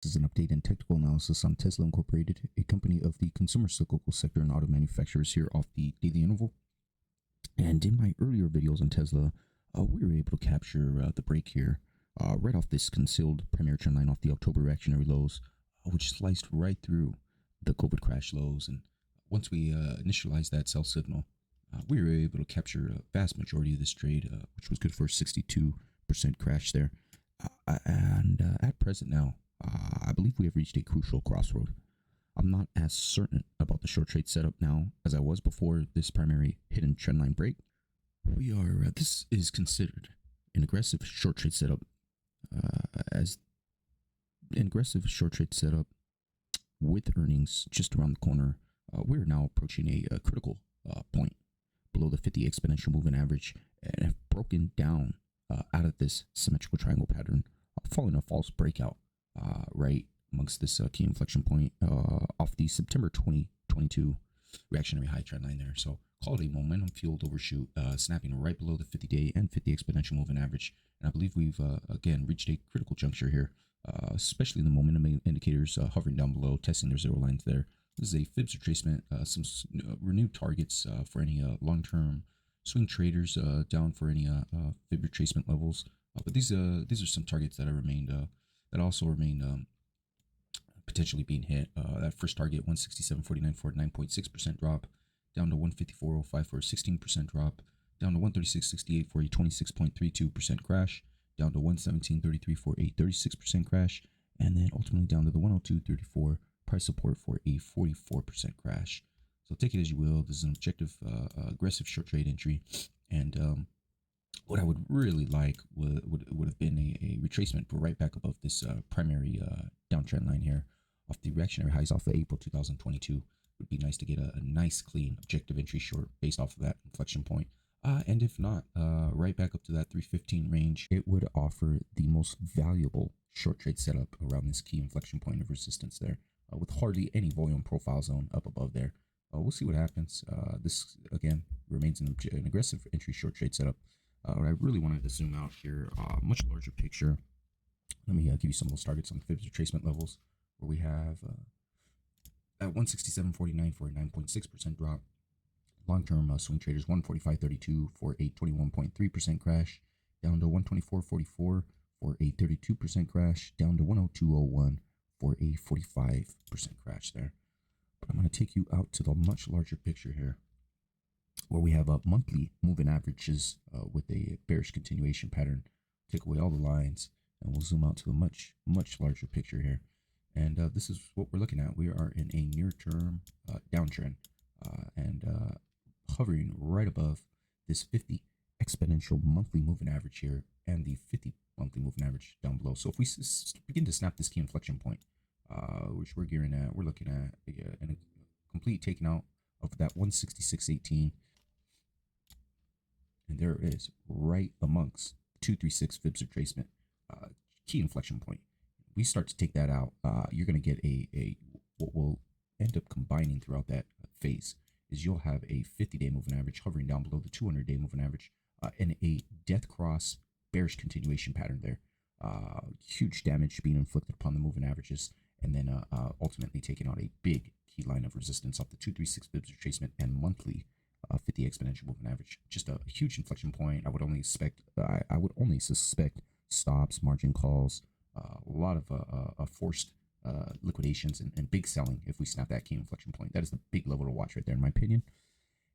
This is an update and technical analysis on Tesla Incorporated, a company of the consumer cyclical sector and auto manufacturers here off the daily interval. And in my earlier videos on Tesla, we were able to capture the break here right off this concealed primary trend line off the October reactionary lows, which sliced right through the COVID crash lows. And once we initialized that sell signal, we were able to capture a vast majority of this trade, which was good for a 62% crash there. And at present now, I believe we have reached a crucial crossroad. I'm not as certain about the short trade setup now as I was before this primary hidden trendline break. This is considered an aggressive short trade setup, with earnings just around the corner. We're now approaching a critical point below the 50 exponential moving average and have broken down out of this symmetrical triangle pattern, following a false breakout right amongst this key inflection point off the September 2022 reactionary high trend line there. So call it a momentum fueled overshoot, snapping right below the 50-day and 50 exponential moving average. And I believe we've again reached a critical juncture here, especially the momentum indicators hovering down below, testing their zero lines there. This is a fibs retracement, some renewed targets for any long-term swing traders down for any fib retracement levels. But these are some targets that also remain potentially being hit. That first target, 167.49 for a 9.6% drop, down to 154.05 for a 16% drop, down to 136.68 for a 26.32% crash, down to 117.33 for a 36% crash, and then ultimately down to the 102.34 price support for a 44% crash. So take it as you will. This is an objective, aggressive short trade entry, and what I would really like would have been a retracement right back above this primary downtrend line here off the reactionary highs off of April 2022. Would be nice to get a nice clean objective entry short based off of that inflection point. And if not, right back up to that 315 range, it would offer the most valuable short trade setup around this key inflection point of resistance there, with hardly any volume profile zone up above there. We'll see what happens. This again remains an aggressive entry short trade setup. What I really wanted to zoom out here, much larger picture. Let me give you some of those targets on the fibs retracement levels, where we have at 167.49 for a 9.6% drop. Long-term swing traders 145.32 for a 21.3% crash, down to 124.44 for a 32% crash, down to 102.01 for a 45% crash there. But I'm going to take you out to the much larger picture here, where we have monthly moving averages with a bearish continuation pattern. Take away all the lines, and we'll zoom out to a much larger picture here. And this is what we're looking at. We are in a near-term downtrend, and hovering right above this 50 exponential monthly moving average here, and the 50 monthly moving average down below. So if we begin to snap this key inflection point, which we're gearing at, we're looking at a complete taking out of that 166.18. And there it is, right amongst 236 fibs retracement, key inflection point. We start to take that out, you're going to get a what will end up combining throughout that phase is you'll have a 50-day moving average hovering down below the 200-day moving average, and a death cross bearish continuation pattern there. Huge damage being inflicted upon the moving averages, and then ultimately taking out a big key line of resistance off the 236 fibs retracement and monthly 50 exponential moving average. Just a huge inflection point. I would only suspect stops, margin calls, a lot of forced liquidations and big selling if we snap that key inflection point. That is the big level to watch right there, in my opinion.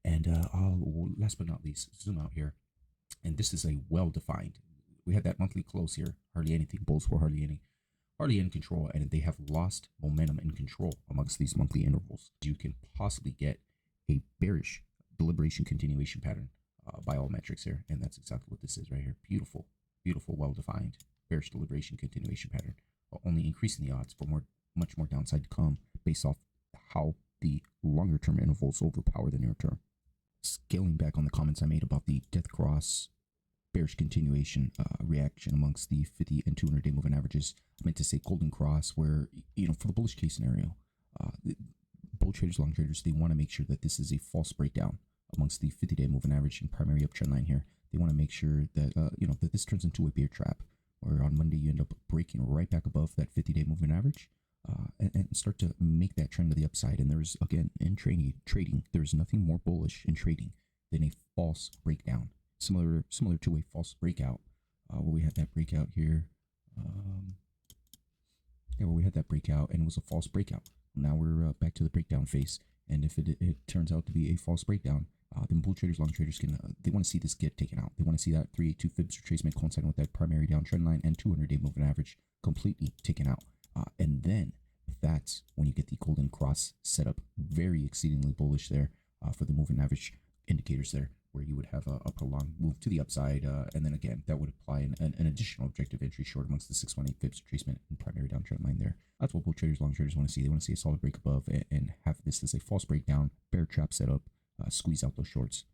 And last but not least, zoom out here, and this is a well-defined. We had that monthly close here. Hardly anything bulls for hardly in control, and they have lost momentum and control amongst these monthly intervals. You can possibly get a bearish deliberation continuation pattern by all metrics here, and that's exactly what this is right here. Beautiful, well-defined bearish deliberation continuation pattern, only increasing the odds for much more downside to come based off how the longer term intervals overpower the near term. Scaling back on the comments I made about the death cross bearish continuation reaction amongst the 50 and 200-day moving averages, I meant to say golden cross, where, for the bullish case scenario, bull traders, long traders, they want to make sure that this is a false breakdown amongst the 50-day moving average and primary uptrend line here. They want to make sure that that this turns into a bear trap, or on Monday you end up breaking right back above that 50-day moving average, and start to make that trend to the upside. And there's, again, in trading, there's nothing more bullish in trading than a false breakdown, similar to a false breakout, where we had that breakout here. Yeah, where we had that breakout and it was a false breakout. Now we're back to the breakdown phase, and if it turns out to be a false breakdown, then bull traders, long traders can they want to see this get taken out. They want to see that 382 fibs retracement coinciding with that primary downtrend line and 200-day moving average completely taken out, and then that's when you get the golden cross set up, very exceedingly bullish there for the moving average indicators there, where you would have a prolonged move to the upside, and then again that would apply an additional objective entry short amongst the 618 fibs retracement and primary downtrend line there. That's what bull traders, long traders want to see. They want to see a solid break above and have this as a false breakdown, bear trap setup, squeeze out those shorts,